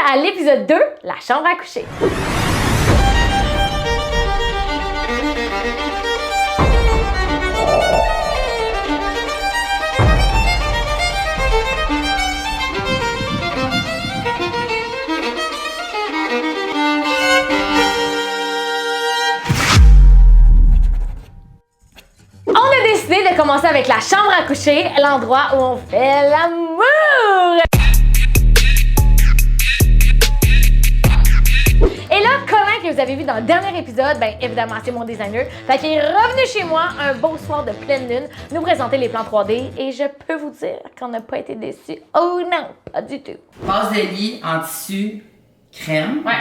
à l'épisode 2, la chambre à coucher. De commencer avec la chambre à coucher, l'endroit où on fait l'amour. Et là, Colin que vous avez vu dans le dernier épisode, ben évidemment c'est mon designer, fait qu'il est revenu chez moi un beau soir de pleine lune, nous présenter les plans 3D et je peux vous dire qu'on n'a pas été déçus. Oh non, pas du tout. Base de lit en tissu crème. Ouais.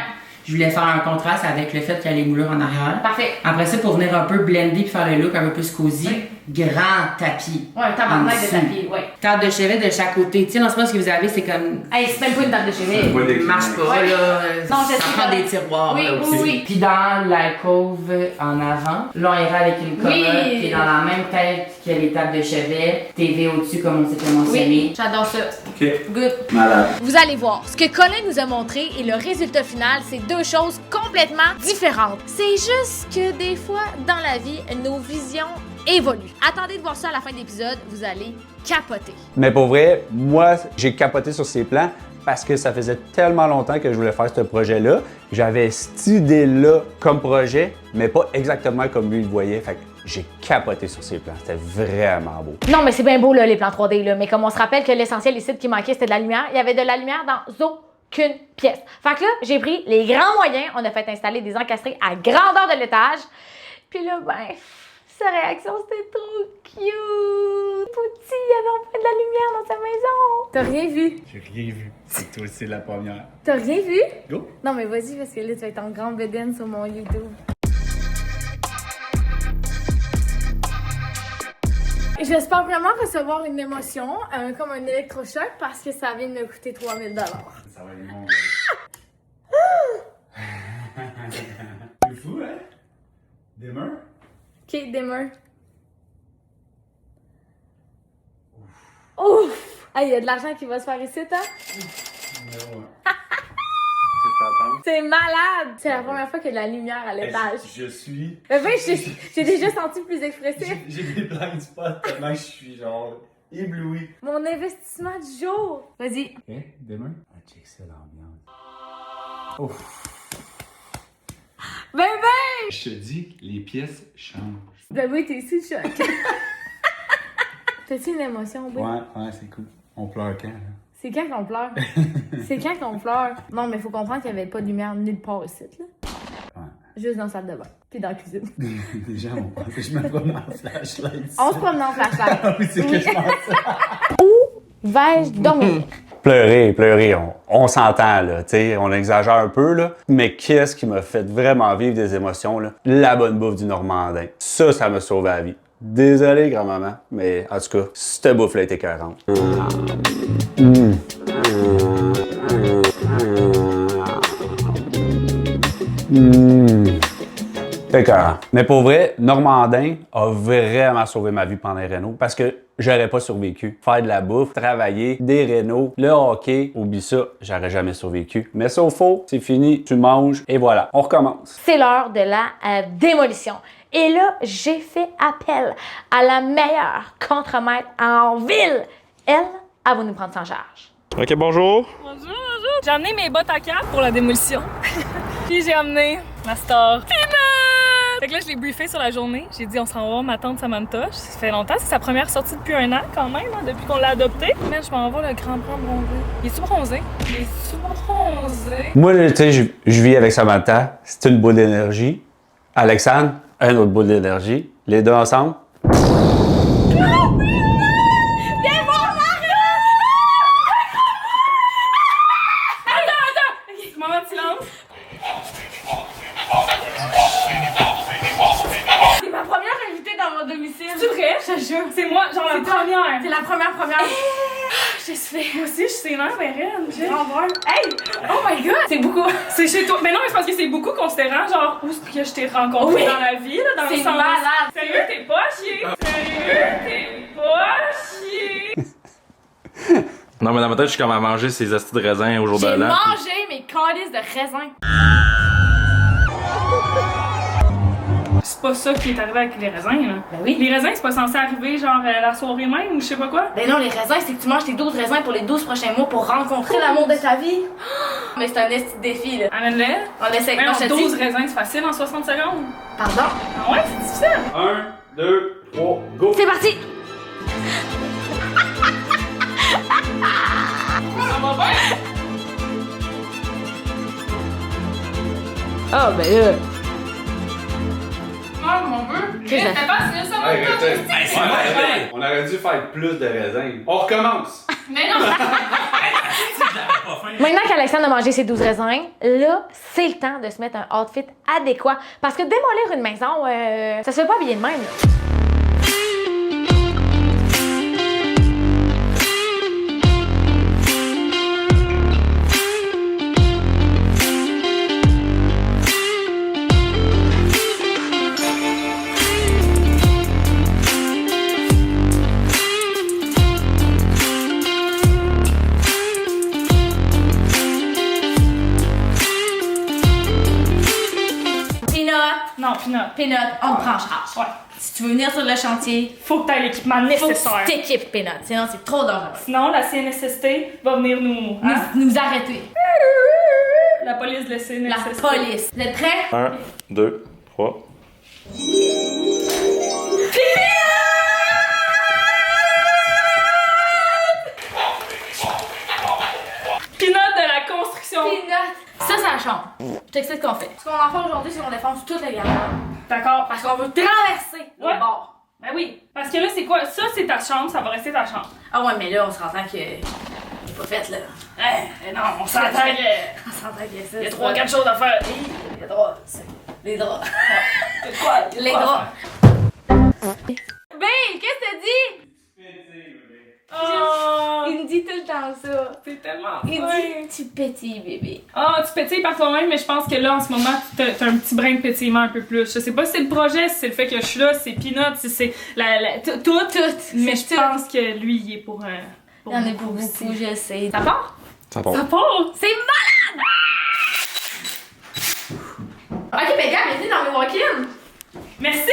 Je voulais faire un contraste avec le fait qu'il y a les moulures en arrière. Parfait. Après ça, pour venir un peu blender puis faire le look un peu plus cosy, oui. Grand tapis. Ouais, un tabarnak de tapis, ouais. Table de chevet de chaque côté. Tu sais, dans ce que vous avez, c'est comme... Hey, c'est même pas une table de chevet. Ça marche pas, ouais. Là. Non, je sais ça prend pas. des tiroirs, oui, là aussi. Oui. Puis dans l'alcôve en avant, là, on ira avec une commode qui est dans la même tête que les tables de chevet. TV au-dessus, comme on s'était mentionné. Oui, j'adore ça. OK. Good. Malade. Vous allez voir, ce que Colin nous a montré et le résultat final, c'est deux choses complètement différentes. C'est juste que des fois, dans la vie, nos visions évoluent. Attendez de voir ça à la fin de l'épisode, vous allez capoter. Mais pour vrai, moi, j'ai capoté sur ces plans parce que ça faisait tellement longtemps que je voulais faire ce projet-là. J'avais cette idée-là comme projet, mais pas exactement comme lui le voyait. Fait que j'ai capoté sur ces plans. C'était vraiment beau. Non, mais c'est bien beau, là, les plans 3D, là. Mais comme on se rappelle que l'essentiel ici qui manquait, c'était de la lumière, il y avait de la lumière dans aucune pièce. Fait que là, j'ai pris les grands moyens. On a fait installer des encastrés à grandeur de l'étage. Puis là, ben, sa réaction, c'était trop cute. Petit, il y avait enfin de la lumière dans sa maison. T'as rien vu? J'ai rien vu. C'est toi aussi la première. T'as rien vu? Go! Non, mais vas-y, parce que là, tu vas être en grand bedaine sur mon YouTube. J'espère vraiment recevoir une émotion, comme un électrochoc, parce que ça vient de me coûter 3000 $. Ça va être mon C'est fou, hein? Dimmer? Ok, dimmer. Ouf! Ah, il y a de l'argent qui va se faire ici, hein? Numéro 1. C'est malade! C'est la première fois qu'il y a de la lumière à l'étage. Je suis... Mais ben, j'ai déjà senti plus expressif. J'ai des blind spots tellement que je suis genre ébloui. Mon investissement du jour! Vas-y. Ok, Dimmer? Ah, check ça l'ambiance. Ouf! Ben ben! Je te dis, les pièces changent. Ben oui, t'es ici, choc. T'as-tu une émotion, oui? Ouais, c'est cool. On pleure quand, là? C'est quand qu'on pleure? C'est quand qu'on pleure? Non, mais faut comprendre qu'il n'y avait pas de lumière nulle part ici, là. Ouais. Juste dans la salle de bain. Puis dans la cuisine. Les gens vont penser que je me promène en flashlight. On se promène en flashlight. Ah oui, c'est que je pense. Où vais-je dormir? Pleurer, on s'entend, là, tu sais, on exagère un peu, là, mais qu'est-ce qui m'a fait vraiment vivre des émotions, là? La bonne bouffe du Normandin. Ça m'a sauvé la vie. Désolé, grand-maman, mais en tout cas, cette bouffe-là était écœurante. C'est écœurant. Mais pour vrai, Normandin a vraiment sauvé ma vie pendant les rénaux parce que j'aurais pas survécu. Faire de la bouffe, travailler, des rénaux, le hockey, oublie ça, j'aurais jamais survécu. Mais sauf faux, c'est fini, tu manges et voilà, on recommence. C'est l'heure de la démolition. Et là, j'ai fait appel à la meilleure contremaître en ville. Elle va nous prendre en charge. Ok, bonjour. Bonjour. J'ai amené mes bottes à cap pour la démolition. Puis j'ai amené ma star Peanut! Fait que là, je l'ai briefé sur la journée. J'ai dit, on s'en va voir ma tante Samantha. Ça fait longtemps, c'est sa première sortie depuis 1 an quand même, hein, depuis qu'on l'a adopté. Mais je m'en vais le grand-père bronzé. Il est-tu bronzé? Il est-tu bronzé? Moi, tu sais, je vis avec Samantha, c'est une boule d'énergie. Alexandre, un autre boule d'énergie. Les deux ensemble. C'est vrai? Je te jure. C'est moi, genre la première. C'est la première. Je suis fait. Moi aussi, je suis énorme, mais reine. Grand voir. Hey! Oh my god! C'est beaucoup. C'est chez toi. Mais non, mais c'est parce que c'est beaucoup considérant, genre, où est-ce que je t'ai rencontré Oui. dans la vie, là, dans le C'est sens. malade. Sérieux, t'es pas chier. Sérieux, t'es pas chier. Non, mais dans ma tête, je suis comme à manger ces astis de raisin au jour de J'ai l'an. mangé mes calices de raisin. C'est pas ça qui est arrivé avec les raisins, là. Ben oui. Les raisins, c'est pas censé arriver genre la soirée même ou je sais pas quoi. Ben non, les raisins, c'est que tu manges tes 12 raisins pour les 12 prochains mois pour rencontrer l'amour de ta vie. Mais c'est un esti de défi, là. Amène-les. On essaie. Mais Moi, non, je te 12 dis. raisins, c'est facile en 60 secondes. Pardon. Ah ouais, c'est difficile. 1, 2, 3, go! C'est parti. Ça va bien? Oh, ben là. Oh mon Dieu. Qu'est-ce que C'était facile, ça va bien. On aurait dû faire plus de raisins. On recommence! Mais non. Maintenant qu'Alexandre a mangé ses 12 raisins, là, c'est le temps de se mettre un outfit adéquat. Parce que démolir une maison, ça se fait pas bien de même, là. Non, Pinot. Pinot, on te prend en charge. Ouais. Si tu veux venir sur le chantier, Faut que t'aies l'équipement faut que nécessaire. tu t'équipes, Pinot. Sinon, c'est trop dangereux. Sinon, la CNSST va venir nous. Hein? Nous arrêter. La police de la La CNSST. police. Vous êtes prêts? 1, 2, 3. Pinot de la construction. Pinot. Ça, c'est la chambre. Je t'explique ce qu'on fait. Ce qu'on en fait aujourd'hui, c'est qu'on défonce toute la garde. D'accord. Parce qu'on veut traverser Ouais. le bord. Ben oui. Parce que là, c'est quoi? Ça, c'est ta chambre, ça va rester ta chambre. Ah ouais, mais là, on s'entend que c'est pas fait, là. Non, on s'entend que. On s'entend que ça. Il y a 3-4 choses à faire. Les draps. Les draps. C'est quoi? Les draps. B, qu'est-ce que t'as dit? Oh, Il me dit tout le temps ça. c'est tellement. Il fin. dit, tu pétilles, bébé. Ah, tu pétilles par toi-même, mais je pense que là, en ce moment, t'as un petit brin de pétillement un peu plus. Je sais pas si c'est le projet, si c'est le fait que je suis là, si c'est Peanut, si c'est tout. Mais je pense que lui, il est pour un. Il y en a pour beaucoup, je sais. Ça part? Ça part. Ça part! C'est malade! Ok, ben gars, bienvenue dans mes walk-in. Merci!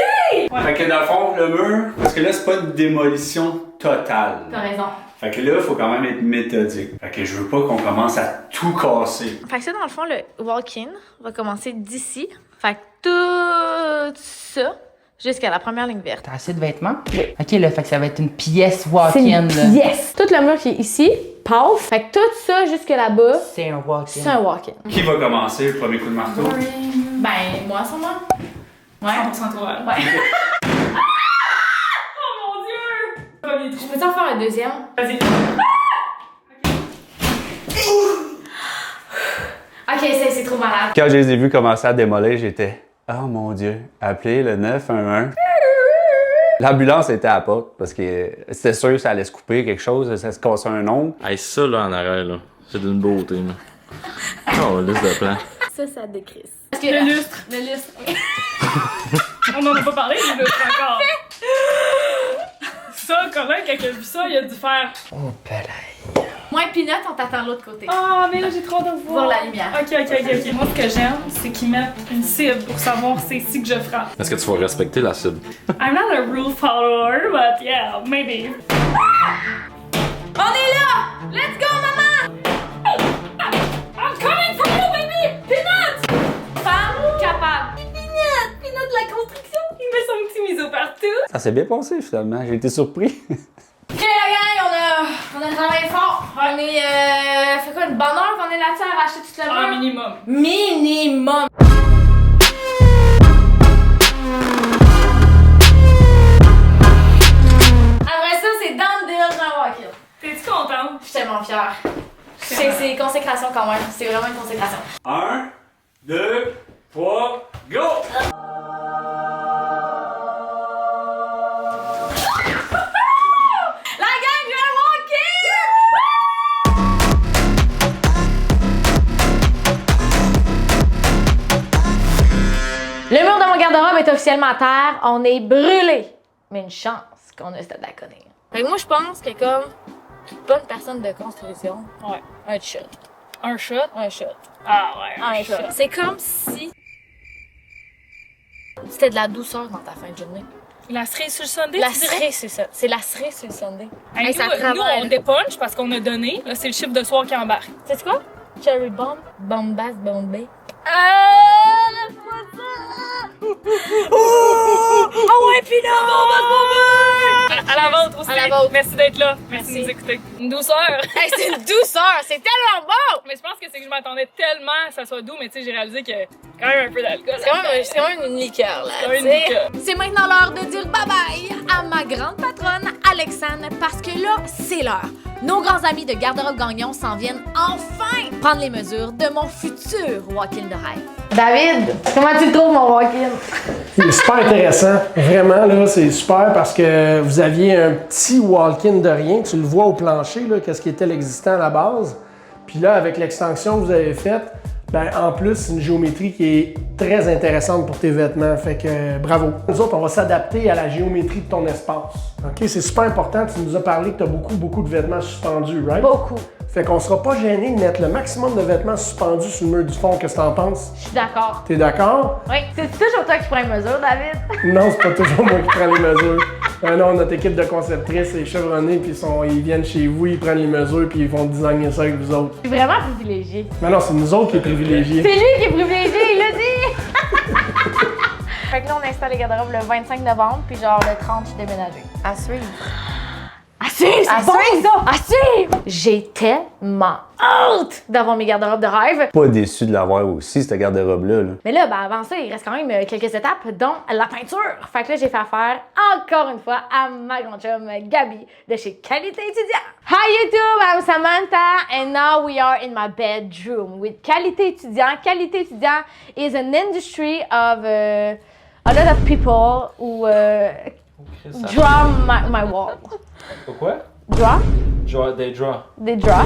Fait que dans le fond, le mur, parce que là, c'est pas une démolition totale. T'as raison. Fait que là, il faut quand même être méthodique. Fait que je veux pas qu'on commence à tout casser. Fait que ça, dans le fond, le walk-in va commencer d'ici. Fait que tout ça jusqu'à la première ligne verte. T'as assez de vêtements? Oui. Ok, là, fait que ça va être une pièce walk-in, là. Yes! Tout le mur qui est ici, paf. Fait que tout ça jusque là-bas, C'est un walk-in. c'est un walk-in. Qui va commencer le premier coup de marteau? Ben, moi, sûrement. Ouais. 100% toi. Ouais. Oh mon dieu! Premier Je trou. peux en faire un deuxième? Vas-y. Ok, c'est trop malade. Quand je les ai vus commencer à démolir, j'étais « Oh mon Dieu, appelez le 911. » L'ambulance était à la porte parce que c'était sûr que ça allait se couper quelque chose, ça se cassait un ongle. Hey, ça, là, en arrière, là, c'est d'une beauté, là. Oh, liste de plans. Ça décrisse. Parce Le lustre. Le lustre. On en a pas parlé, du lustre encore. Ça, Colin, quand il a vu ça, il a dû faire. Oh, pelaille. Moi et Peanut, on t'attend de l'autre côté. Ah, mais là, j'ai trop hâte de Voir voir. la lumière. Ok. Moi, ce que j'aime, c'est qu'ils mettent une cible pour savoir c'est ici que je frappe. Est-ce que tu vas respecter la cible? I'm not a rule follower, but yeah, maybe. On est là! Let's go, maman! I'm coming for you, baby! Peanut! Femme capable. Peanut de la construction. Il met son petit miso partout. Ça s'est bien passé finalement, j'ai été surpris. Ok, la gang, on a travaillé fort. On est, fait quoi, une bonne heure qu'on est là-dessus à racheter tout le Ah, mur? minimum. Minimum. Après ça, c'est dans le délire d'un walk-in. T'es-tu contente? Je suis tellement fière. C'est consécration quand même. C'est vraiment une consécration. 1, 2, 3, go! La gang, je vais walker! Le mur de mon garde-robe est officiellement à terre. On est brûlé. Mais une chance qu'on a cette à connaître. Fait que moi, je pense que comme bonne personne de construction. Ouais. Un shot. Un shot? Un shot. Ah ouais, Un shot. C'est comme si c'était de la douceur dans ta fin de journée. La cerise sur le sundae, La tu dirais? cerise, c'est ça. C'est la cerise sur le sundae. Hey, Hey, ça travaille, nous, on là. dépunch parce qu'on a donné. Là, c'est le chiffre de soir qui embarque. C'est quoi? Cherry bomb, bombas, bombay. Oh ouais, puis là! À la vôtre aussi. À la vôtre. Merci d'être là. Merci de nous écouter. Une douceur. Hey, c'est une douceur, c'est tellement bon! Mais je pense que c'est que je m'attendais tellement à que ça soit doux, mais tu sais, j'ai réalisé que quand même un peu d'alcool. C'est quand même une liqueur, là. C'est quand même une tu sais. liqueur. C'est maintenant l'heure de dire bye-bye à ma grande patronne, Alexandre, parce que là, c'est l'heure. Nos grands amis de Garde-robe Gagnon s'en viennent enfin prendre les mesures de mon futur walk-in de rêve. David, comment tu le trouves, mon walk-in? Il est super intéressant. Vraiment, là, c'est super parce que vous aviez un petit walk-in de rien. Tu le vois au plancher, là, qu'est-ce qui était l'existant à la base. Puis là, avec l'extension que vous avez faite, ben, en plus, c'est une géométrie qui est très intéressante pour tes vêtements. Fait que bravo. Nous autres, on va s'adapter à la géométrie de ton espace. OK? C'est super important. Tu nous as parlé que tu as beaucoup de vêtements suspendus, right? Beaucoup. Fait qu'on sera pas gêné de mettre le maximum de vêtements suspendus sur le mur du fond. Qu'est-ce que t'en penses? Je suis d'accord. T'es d'accord? Oui, c'est toujours toi qui prends les mesures, David. Non, c'est pas toujours moi qui prends les mesures. Non, notre équipe de conceptrices est chevronnée, puis ils viennent chez vous, ils prennent les mesures, puis ils vont designer ça avec vous autres. Je suis vraiment privilégiée. Mais non, c'est nous autres qui est privilégiés. C'est lui qui est privilégié, il l'a dit! Fait que là, on installe les garde-robes le 25 novembre, puis genre le 30, je suis déménagée. À suivre. À suivre, c'est bon ça! À suivre! J'ai tellement hâte d'avoir mes garde-robes de rêve. Pas déçu de l'avoir aussi, cette garde-robe-là. Là. Mais là, ben avant ça, il reste quand même quelques étapes, dont la peinture. Fait que là, j'ai fait affaire, encore une fois, à ma grande chum Gabi, de chez Qualité Étudiant. Hi YouTube, I'm Samantha, and now we are in my bedroom with Qualité Étudiant. Qualité Étudiant is an industry of a lot of people who draw my wall. Pourquoi? Draw? They draw. They draw.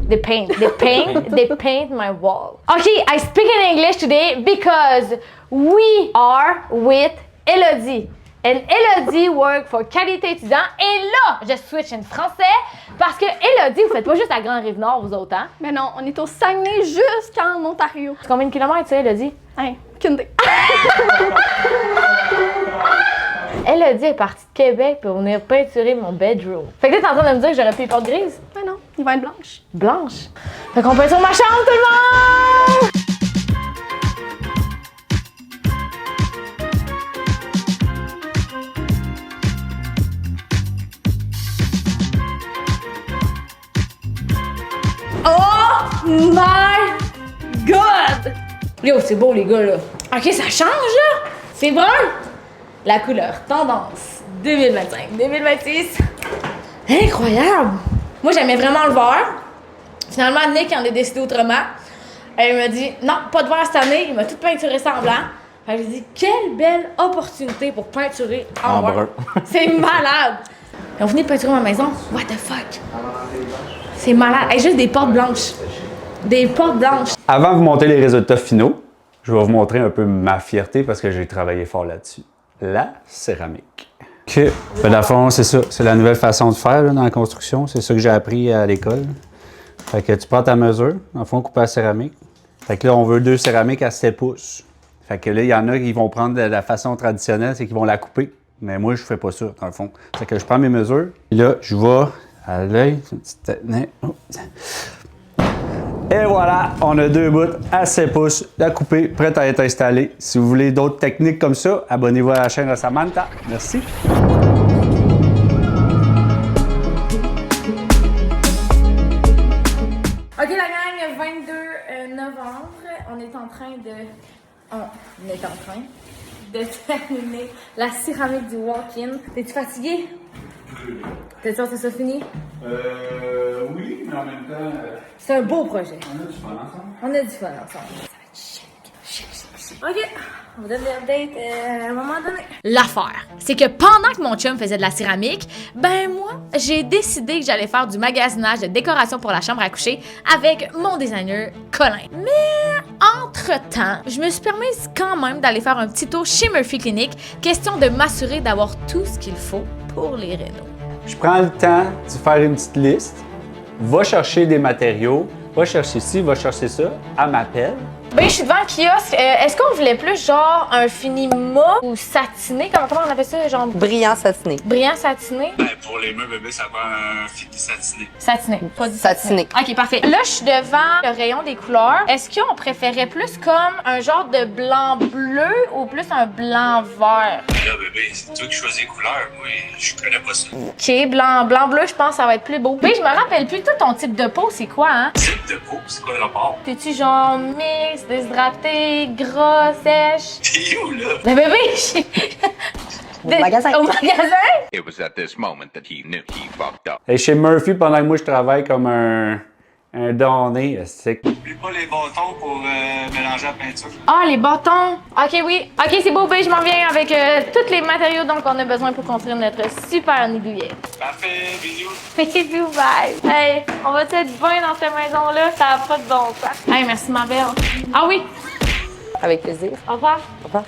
They paint. They paint my wall. Okay, I speak in English today because we are with Elodie. And Elodie work for Qualité Étudiant. Et là, je switch en français parce que Elodie, vous faites pas juste la Grande Rive-Nord, vous autres, hein? Mais non, on est au Saguenay jusqu'en Ontario. C'est combien de kilomètres, ça, Elodie? Hein, aucune idée. Elodie est partie de Québec pour venir peinturer mon bedroom. Fait que là, t'es en train de me dire que j'aurais pu les portes grises? Mais non, il va être blanche. Blanche. Fait qu'on peinture ma chambre, tout le monde! Oh my god! Yo, c'est beau, les gars, là. OK, ça change, là. C'est brun. La couleur tendance 2025-2026. Incroyable! Moi, j'aimais vraiment le vert. Finalement, Nick en a décidé autrement. Elle m'a dit, non, pas de vert cette année. Il m'a tout peinturé ça en blanc. Fait que j'ai dit, quelle belle opportunité pour peinturer en brun. C'est malade! Et on finit de peinturer ma maison. What the fuck? C'est malade. Hey, juste des portes blanches. Des portes blanches. Avant de vous montrer les résultats finaux, je vais vous montrer un peu ma fierté parce que j'ai travaillé fort là-dessus. La céramique. OK. Ben, dans le fond, c'est ça. C'est la nouvelle façon de faire là, dans la construction. C'est ça que j'ai appris à l'école. Fait que tu prends ta mesure, dans le fond, couper la céramique. Fait que là, on veut 2 céramiques à 7 pouces. Fait que là, il y en a qui vont prendre de la façon traditionnelle, c'est qu'ils vont la couper. Mais moi, je fais pas ça, dans le fond. Fait que je prends mes mesures. Et là, je vais à l'œil. Et voilà, on a 2 bouts à 7 pouces, la coupée, prête à être installée. Si vous voulez d'autres techniques comme ça, abonnez-vous à la chaîne de Samantha. Merci. OK, la gang, 22 novembre, on est en train de terminer la céramique du walk-in. T'es-tu fatigué? T'es sûr que c'est ça fini? Oui, mais en même temps, C'est un beau projet. on a du fun ensemble. On a du fun ensemble. Ça va être chic. OK, on va donner l'update à un moment donné. L'affaire, c'est que pendant que mon chum faisait de la céramique, ben moi, j'ai décidé que j'allais faire du magasinage de décoration pour la chambre à coucher avec mon designer Colin. Mais entre-temps, je me suis permise quand même d'aller faire un petit tour chez Murphy Clinic, question de m'assurer d'avoir tout ce qu'il faut pour les rénaux. Je prends le temps de faire une petite liste, va chercher des matériaux, va chercher ci, va chercher ça, elle m'appelle. Ben, je suis devant le kiosque. Est-ce qu'on voulait plus genre un finima ou satiné? Comment on appelle ça? Genre Brillant satiné. brillant satiné? Ben, pour les meubles bébés, ça va un fini satiné. Satiné, pas du Satiné. OK, parfait. Là, je suis devant le rayon des couleurs. Est-ce qu'on préférait plus comme un genre de blanc-bleu ou plus un blanc-vert? Là, bébé, c'est toi qui choisis les couleurs. Moi, je connais pas ça. OK, blanc-bleu, je pense que ça va être plus beau. Mais je me rappelle plus, toi, ton type de peau, c'est quoi, hein? Type de peau, c'est quoi le rapport? T'es-tu genre mix, déshydraté, gras, sèche? T'es où, là? Le bébé, Au magasin. Au magasin? It was at this moment that he knew he fucked up. Et chez Murphy, pendant que moi je travaille comme un donné, c'est Oublie pas les bâtons pour mélanger la peinture. Ah, les bâtons. OK, oui. OK, c'est beau, ben, je m'en viens avec tous les matériaux dont on a besoin pour construire notre super nid douillet. Parfait, bisous. Bisous, bye. Hey, on va être bien dans cette maison-là? Ça n'a pas de bon sens. Hey, merci, ma belle. Ah oui, Avec plaisir. au revoir.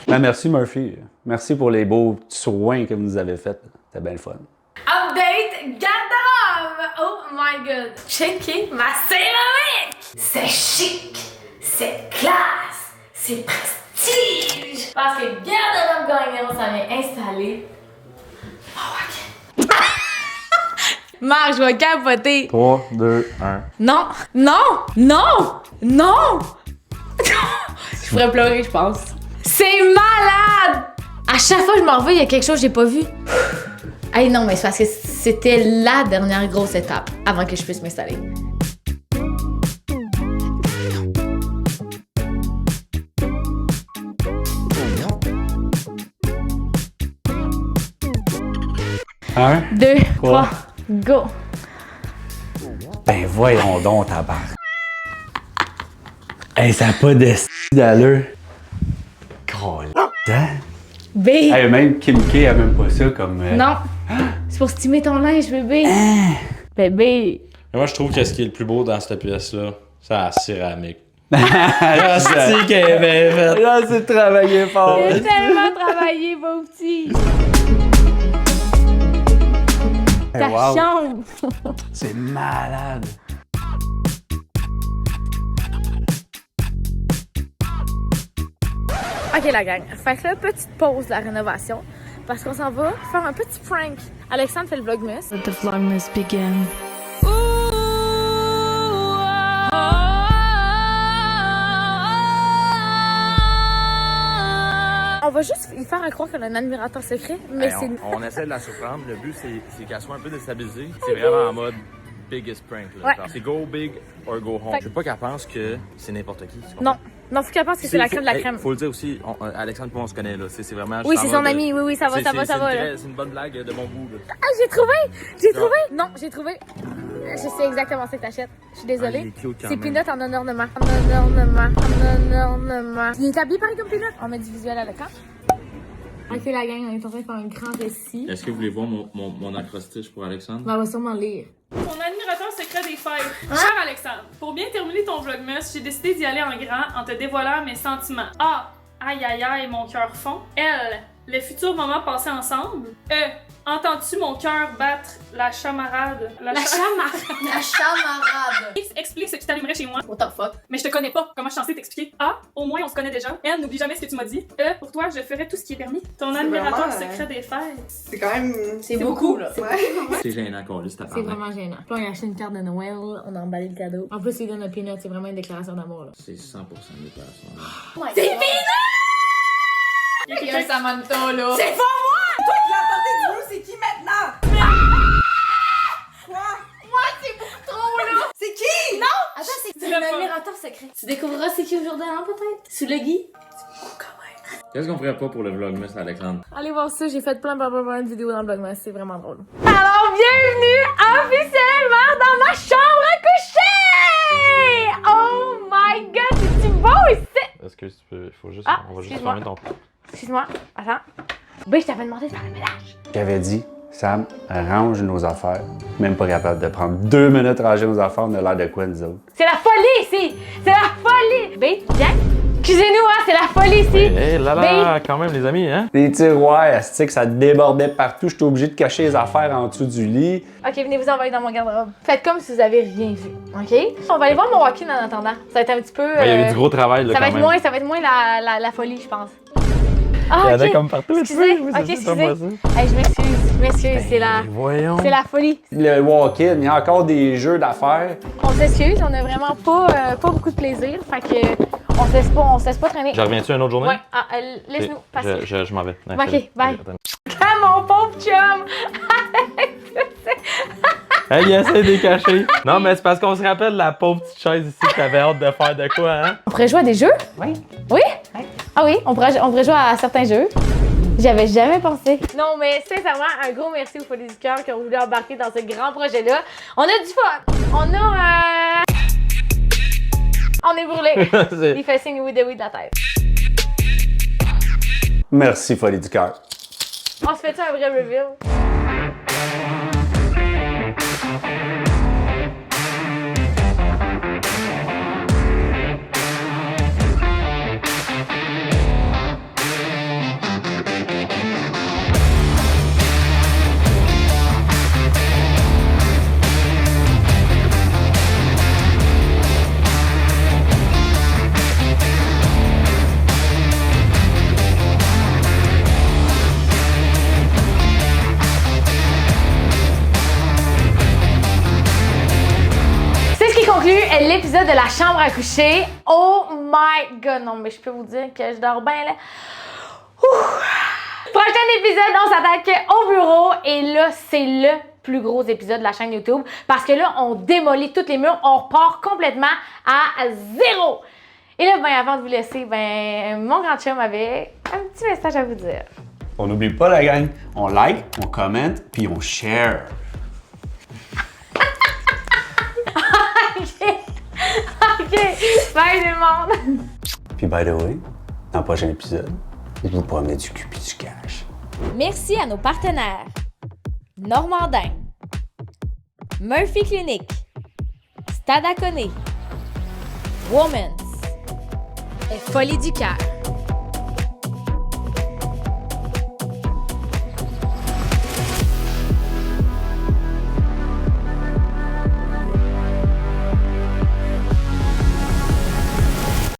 Ben, merci Murphy. Merci pour les beaux soins que vous nous avez faits. C'était bien le fun. Update garde-robe! Oh my god! Checkez ma céramique! C'est chic! C'est classe! C'est prestige! Parce que garde-robe gagnant, ça m'est installé. Oh, ok. Marc, je vais capoter! 3, 2, 1. Non! Non! Non! Non! Je pourrais pleurer, je pense. C'est malade! À chaque fois que je m'en reviens, il y a quelque chose que j'ai pas vu. Hey, non, mais c'est parce que c'était la dernière grosse étape avant que je puisse m'installer. Un? 2, 3, go! Ben voyons donc, tabarnak. Hey, ça n'a pas de d'allure. Hein? B! Hey, même Kim K a même pas ça comme... Non! C'est pour stimuler ton linge, bébé! Bébé! Mais moi, je trouve que ce qui est le plus beau dans cette pièce-là, c'est la céramique. Ah, C'est qu'elle est bien faite. Là, c'est travaillé fort. J'ai tellement travaillé, mon petit! Ta wow. chambre! C'est malade. Ok la gang, fait que là, petite pause de la rénovation parce qu'on s'en va faire un petit prank. Alexandre fait le vlogmas. Let the vlogmas begin. On va juste y faire croire qu'on a un admirateur secret, mais c'est... On essaie de la surprendre. Le but, c'est qu'elle soit un peu déstabilisée. C'est vraiment en mode biggest prank. Là. Ouais. Genre, c'est go big or go home. Je veux pas qu'elle pense que c'est n'importe qui. Tu comprends? Non, non, faut qu'elle pense que c'est la crème de la crème. Faut le dire aussi, Alexandre et moi, on se connaît. Là. C'est vraiment. Oui, c'est son ami, oui, ça va, ça va, ça va. Là. C'est une bonne blague de mon goût. Là. Ah, j'ai trouvé! J'ai trouvé! Non, j'ai trouvé. Je sais exactement ce que t'achètes. Je suis désolée. Ah, il est cute quand C'est même. Peanut en ornement. En ornement. Il est habillé pareil comme Peanut. On met du visuel à l'écran. Ok, la gang, on est en train de faire un grand récit. Est-ce que vous voulez voir mon acrostiche pour Alexandre? On va sûrement lire. Mon admirateur secret des fêtes. Cher Alexandre, pour bien terminer ton vlogmas, j'ai décidé d'y aller en grand en te dévoilant mes sentiments. A. Aïe aïe aïe, mon cœur fond. L. Les futurs moments passés ensemble. E. Entends-tu mon cœur battre la chamarade? La chamarade. La chamarade. X explique ce qui t'allumerait chez moi. What the fuck? Mais je te connais pas. Comment je suis censée t'expliquer? A. Au moins on se connaît déjà. N. N'oublie jamais ce que tu m'as dit. E. Pour toi, je ferai tout ce qui est permis. Ton admirateur vraiment, secret des fêtes. C'est quand même. C'est beaucoup, là. C'est gênant qu'on liste à C'est vraiment gênant. Puis on a acheté une carte de Noël, on a emballé le cadeau. En plus, il donne un peanut, c'est vraiment une déclaration d'amour, là. C'est 100% des personnes. C'est Peanut! Il y a quelqu'un Samantha, là. C'est pas moi! Toi qui l'as porté du bleu, c'est qui maintenant? Quoi? Moi, c'est beaucoup trop, là. C'est qui? Non! Attends, c'est Dis-le un pas. admirateur secret. Tu découvriras c'est qui aujourd'hui, hein, peut-être? Sous le gui. Qu'est-ce qu'on ferait pas pour le vlogmas, Alexandre? Allez voir ça, j'ai fait plein de vidéos dans le vlogmas, c'est vraiment drôle. Alors, bienvenue officiellement dans ma chambre à coucher! Oh my god, c'est-tu beau ici? Est-ce que tu peux. Faut juste. Ah, on va juste excuse-moi. fermer ton. Excuse-moi, attends. Ben, je t'avais demandé de faire le ménage. J'avais dit, Sam, range nos affaires. Même pas capable de prendre 2 minutes à ranger nos affaires, on a l'air de quoi, nous autres? C'est la folie ici! C'est la folie! Ben, viens! Excusez-nous, hein, c'est la folie! folie ici. Hé là, quand même, les amis, hein? Les tiroirs, que ça débordait partout. J'étais obligé de cacher les affaires en dessous du lit. Ok, venez vous envoyer dans mon garde-robe. Faites comme si vous avez rien vu, ok? On va aller voir mon walk-in en attendant. Ça va être un petit peu... Il y a eu du gros travail, là, ça va quand être même. ça va être moins la folie, je pense. Ah, Il y en a ok. comme partout. Excusez, tu sais, ok, c'est excusez. pas moi, ça. Hey, je m'excuse, c'est la... Voyons. C'est la folie. Le walk-in, il y a encore des jeux d'affaires. On s'excuse, on a vraiment pas beaucoup de plaisir, fait que on se laisse pas traîner. Je reviens-tu une autre journée? Ouais, laisse-nous passer. Je m'en vais. Ouais, Ok, salut. bye. Attends. Ah, mon pauvre chum! Hey, il essaie de les cacher. Non, mais c'est parce qu'on se rappelle la pauvre petite chaise ici que t'avais hâte de faire de quoi, hein? On pourrait jouer à des jeux? Oui. Oui? Oui. Ah oui, on pourrait jouer à certains jeux. J'avais jamais pensé. Non, mais sincèrement, un gros merci aux Folies du Cœur qui ont voulu embarquer dans ce grand projet-là. On a du fun! On est brûlés. Il fait signe oui de oui de la tête. Merci, Folie du cœur. On se fait-tu un vrai reveal? L'épisode de la chambre à coucher. Oh my god, non mais je peux vous dire que je dors bien là. Prochain épisode, on s'attaque au bureau et là c'est le plus gros épisode de la chaîne YouTube parce que là on démolit tous les murs, on repart complètement à zéro. Et là ben avant de vous laisser, ben mon grand chum avait un petit message à vous dire. On n'oublie pas la gang, on like, on commente puis on share. OK, bye tout le monde! Puis by the way, dans le prochain épisode, je vous promets du cul pis du cash. Merci à nos partenaires Normandin, Murphy Clinic, Stade à Côné, Woman's et Folie du Cœur.